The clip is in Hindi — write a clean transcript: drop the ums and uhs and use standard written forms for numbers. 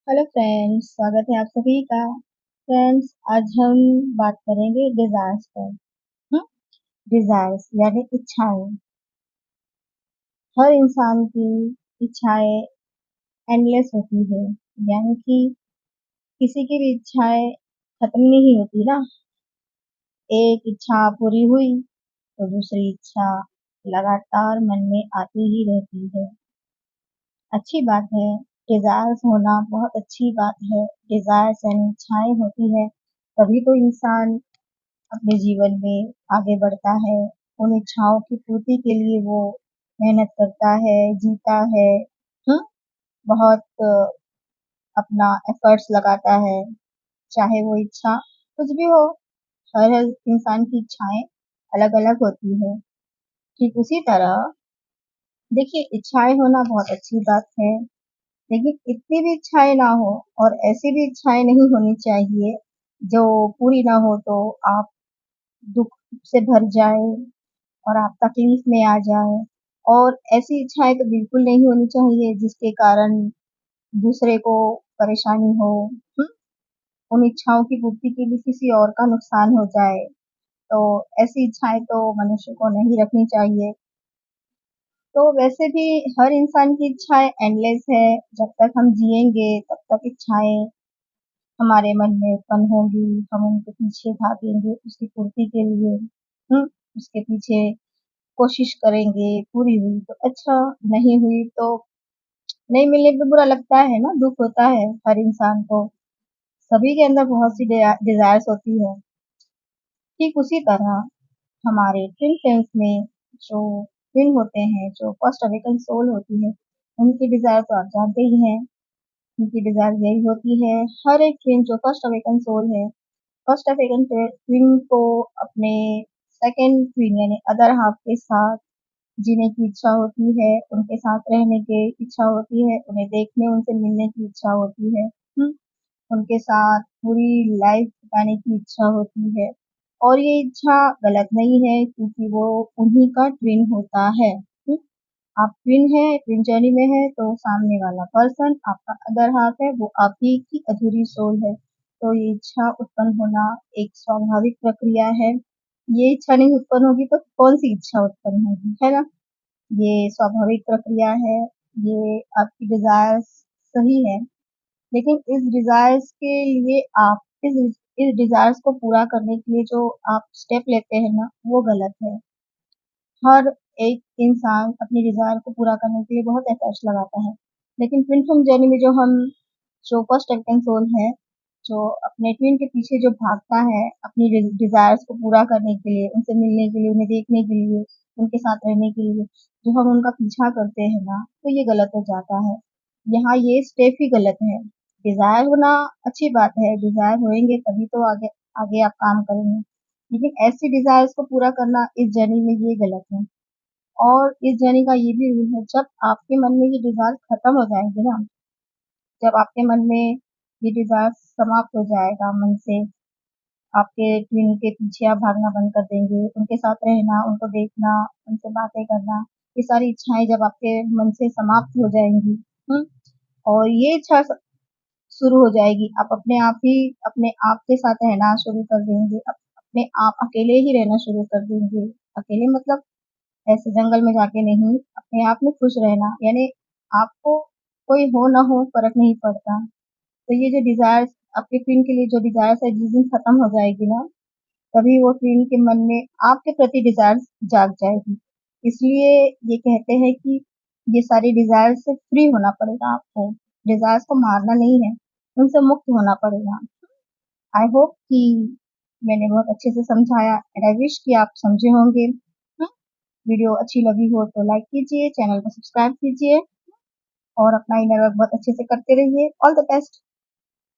हेलो फ्रेंड्स, स्वागत है आप सभी का। फ्रेंड्स, आज हम बात करेंगे डिजायर्स पर। डिजायर्स यानी इच्छाएं। हर इंसान की इच्छाएं एंडलेस होती है, यानी कि किसी की भी इच्छाएं खत्म नहीं होती ना। एक इच्छा पूरी हुई तो दूसरी इच्छा लगातार मन में आती ही रहती है। अच्छी बात है, डिजायर्स होना बहुत अच्छी बात है। डिजायर्स यानी इच्छाएं होती है, तभी तो इंसान अपने जीवन में आगे बढ़ता है। उन इच्छाओं की पूर्ति के लिए वो मेहनत करता है, जीता है। हम्म बहुत अपना एफर्ट्स लगाता है, चाहे वो इच्छा कुछ भी हो। हर हर इंसान की इच्छाएं अलग अलग होती है। ठीक उसी तरह देखिए, इच्छाएं होना बहुत अच्छी बात है, लेकिन इतनी भी इच्छाएं ना हो और ऐसी भी इच्छाएं नहीं होनी चाहिए जो पूरी ना हो तो आप दुख से भर जाए और आप तकलीफ में आ जाए। और ऐसी इच्छाएं तो बिल्कुल नहीं होनी चाहिए जिसके कारण दूसरे को परेशानी हो। हम्म? उन इच्छाओं की पूर्ति के लिए किसी और का नुकसान हो जाए, तो ऐसी इच्छाएं तो मनुष्य को नहीं रखनी चाहिए। तो वैसे भी हर इंसान की इच्छाएं एंडलेस है। जब तक हम जिएंगे तब तक इच्छाएं हमारे मन में उत्पन्न होंगी। हम उनके पीछे भागेंगे उसकी पूर्ति के लिए। हम्म उसके पीछे कोशिश करेंगे, पूरी हुई तो अच्छा, नहीं हुई तो नहीं मिलने पे बुरा लगता है ना, दुख होता है हर इंसान को। सभी के अंदर बहुत सी डिजायर्स होती है। ठीक उसी तरह हमारे ट्विन फ्लेम्स में जो ट्विन होते हैं, जो फर्स्ट अवेकन सोल होती है, उनकी डिजायर तो आप जानते ही हैं। उनकी डिजायर यही होती है, हर एक ट्विन जो फर्स्ट अवेकन सोल है, फर्स्ट अवेकन ट्विन को अपने सेकंड ट्विन यानी अदर हाफ के साथ जीने की इच्छा होती है, उनके साथ रहने की इच्छा होती है, उन्हें देखने उनसे मिलने की इच्छा होती है। उनके साथ पूरी लाइफ बिताने की इच्छा होती है। और ये इच्छा गलत नहीं है, क्योंकि वो उन्हीं का ट्विन होता है। आप ट्विन है, ट्विन जर्नी में है, तो सामने वाला पर्सन आपका अदर हाफ है, वो आप ही की अधूरी सोल है। तो ये इच्छा उत्पन्न होना एक स्वाभाविक प्रक्रिया है। ये इच्छा नहीं उत्पन्न होगी तो कौन सी इच्छा उत्पन्न होगी, है ना। ये स्वाभाविक प्रक्रिया है। ये आपकी डिजायर सही है, लेकिन इस डिजायर्स के लिए आप इस डिजायर्स को पूरा करने के लिए जो आप स्टेप लेते हैं ना, वो गलत है। हर एक इंसान अपनी डिजायर को पूरा करने के लिए बहुत एफर्ट्स लगाता है, लेकिन ट्विन फ्लेम जर्नी में जो फर्स्ट अवेकन सोल है, जो अपने ट्विन के पीछे जो भागता है अपनी डिजायर्स को पूरा करने के लिए, उनसे मिलने के लिए, उन्हें देखने के लिए, उनके साथ रहने के लिए, जो हम उनका पीछा करते हैं ना, तो ये गलत हो जाता है। यहाँ ये स्टेप ही गलत है। डिजायर होना अच्छी बात है, डिजायर होएंगे तभी तो आगे आगे आप काम करेंगे, लेकिन ऐसी डिजायर्स को पूरा करना इस जर्नी में ये गलत है। और इस जर्नी का ये भी रूल है, जब आपके मन में ये डिजायर खत्म हो जाएंगे ना, जब आपके मन में ये डिजायर समाप्त हो जाएगा मन से, आपके ट्विन के पीछे आप भागना बंद कर देंगे, उनके साथ रहना, उनको देखना, उनसे बातें करना, ये सारी इच्छाएं जब आपके मन से समाप्त हो जाएंगी, हम्म, और ये इच्छा शुरू हो जाएगी, आप अपने आप के साथ रहना शुरू कर देंगे, अपने आप अकेले ही रहना शुरू कर देंगे। अकेले मतलब ऐसे जंगल में जाके नहीं, अपने आप में खुश रहना, यानी आपको कोई हो ना हो फर्क नहीं पड़ता। तो ये जो डिजायर्स आपके ट्विन के लिए जो डिजायर्स है, जिस दिन खत्म हो जाएगी ना, तभी वो ट्विन के मन में आपके प्रति डिजायर्स जाग जाएगी। इसलिए ये कहते हैं कि ये सारी डिजायर्स से फ्री होना पड़ेगा आपको। डिजायर्स को मारना नहीं है, उनसे मुक्त होना पड़ेगा। आई होप कि मैंने बहुत अच्छे से समझाया, एंड आई विश कि आप समझे होंगे। वीडियो अच्छी लगी हो तो लाइक कीजिए, चैनल को सब्सक्राइब कीजिए और अपना इनर वर्क बहुत अच्छे से करते रहिए। All the best.